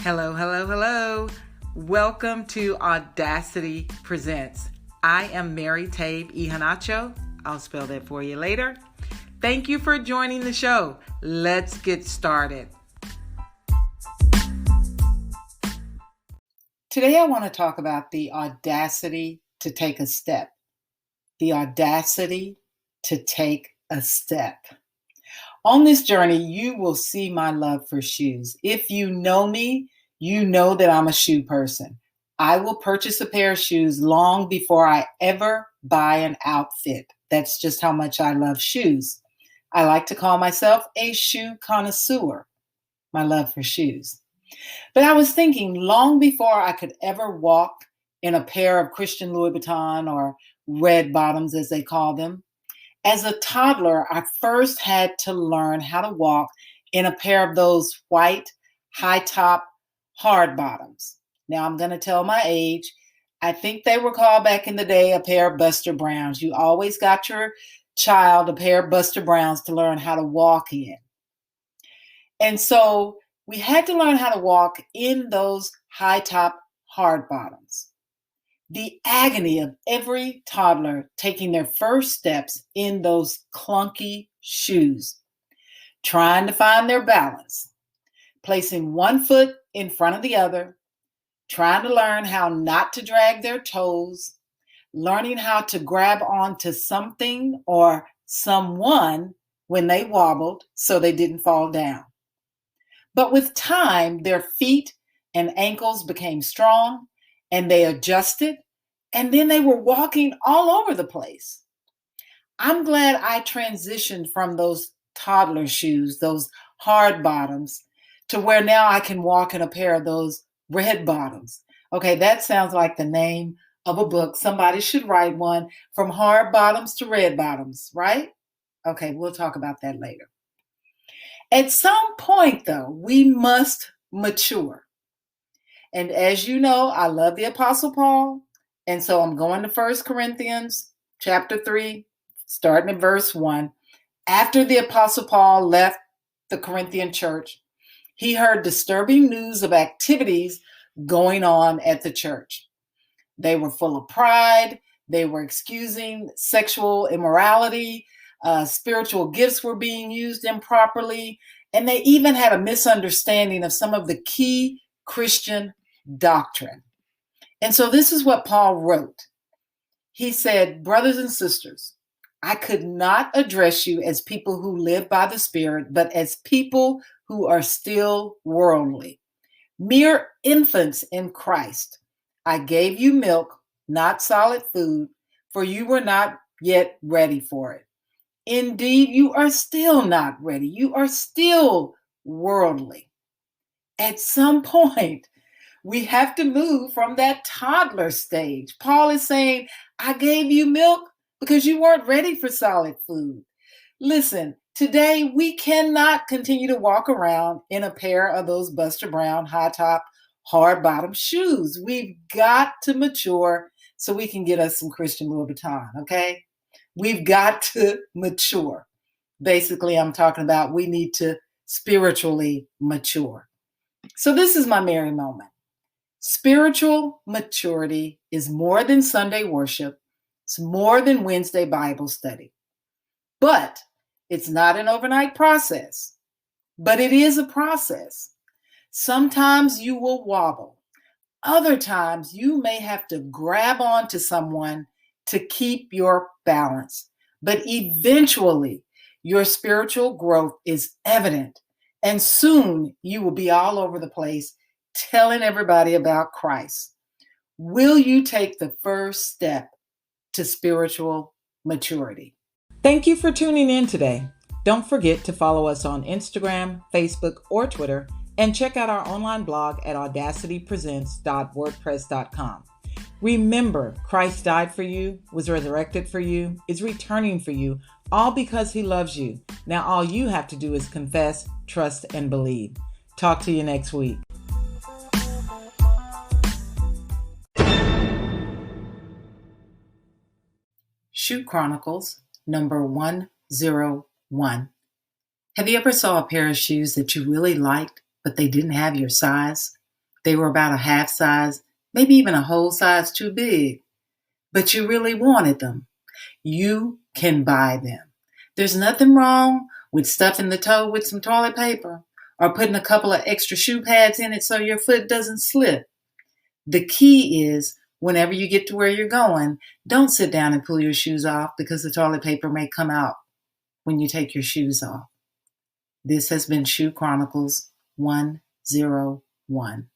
Hello, hello, hello. Welcome to Audacity Presents. I am Mary Tabe Ihanacho. I'll spell that for you later. Thank you for joining the show. Let's get started. Today I want to talk about the audacity to take a step. The audacity to take a step. On this journey, you will see my love for shoes. If you know me, you know that I'm a shoe person. I will purchase a pair of shoes long before I ever buy an outfit. That's just how much I love shoes. I like to call myself a shoe connoisseur, my love for shoes. But I was thinking long before I could ever walk in a pair of Christian Louis Vuitton or red bottoms as they call them. As a toddler, I first had to learn how to walk in a pair of those white, high-top, hard bottoms. Now I'm going to tell my age. I think they were called back in the day a pair of Buster Browns. You always got your child a pair of Buster Browns to learn how to walk in. And so we had to learn how to walk in those high-top, hard bottoms. The agony of every toddler taking their first steps in those clunky shoes, trying to find their balance, placing one foot in front of the other, trying to learn how not to drag their toes, learning how to grab onto something or someone when they wobbled so they didn't fall down. But with time, their feet and ankles became strong and they adjusted, and then they were walking all over the place. I'm glad I transitioned from those toddler shoes, those hard bottoms, to where now I can walk in a pair of those red bottoms. Okay, that sounds like the name of a book. Somebody should write one, From Hard Bottoms to Red Bottoms, right? Okay, we'll talk about that later. At some point, though, we must mature. And as you know, I love the Apostle Paul. And so I'm going to 1 Corinthians chapter 3, starting at verse 1. After the Apostle Paul left the Corinthian church, he heard disturbing news of activities going on at the church. They were full of pride. They were excusing sexual immorality. Spiritual gifts were being used improperly. And they even had a misunderstanding of some of the key Christian doctrine. And so this is what Paul wrote. He said, "Brothers and sisters, I could not address you as people who live by the Spirit, but as people who are still worldly, mere infants in Christ. I gave you milk, not solid food, for you were not yet ready for it. Indeed, you are still not ready. You are still worldly." At some point, we have to move from that toddler stage. Paul is saying, I gave you milk because you weren't ready for solid food. Listen, today we cannot continue to walk around in a pair of those Buster Brown high top, hard bottom shoes. We've got to mature so we can get us some Christian Louis Vuitton, okay? We've got to mature. Basically, I'm talking about we need to spiritually mature. So this is my Mary moment. Spiritual maturity is more than Sunday worship. It's more than Wednesday Bible study. But it's not an overnight process. But it is a process. Sometimes you will wobble. Other times you may have to grab onto someone to keep your balance. But eventually your spiritual growth is evident. And soon you will be all over the place telling everybody about Christ. Will you take the first step to spiritual maturity? Thank you for tuning in today. Don't forget to follow us on Instagram, Facebook, or Twitter, and check out our online blog at audacitypresents.wordpress.com. Remember, Christ died for you, was resurrected for you, is returning for you, all because he loves you. Now all you have to do is confess, trust, and believe. Talk to you next week. Shoe Chronicles, number 101. Have you ever saw a pair of shoes that you really liked, but they didn't have your size? They were about a half size, maybe even a whole size too big, but you really wanted them. You can buy them. There's nothing wrong with stuffing the toe with some toilet paper or putting a couple of extra shoe pads in it so your foot doesn't slip. The key is whenever you get to where you're going, don't sit down and pull your shoes off because the toilet paper may come out when you take your shoes off. This has been Shoe Chronicles 101.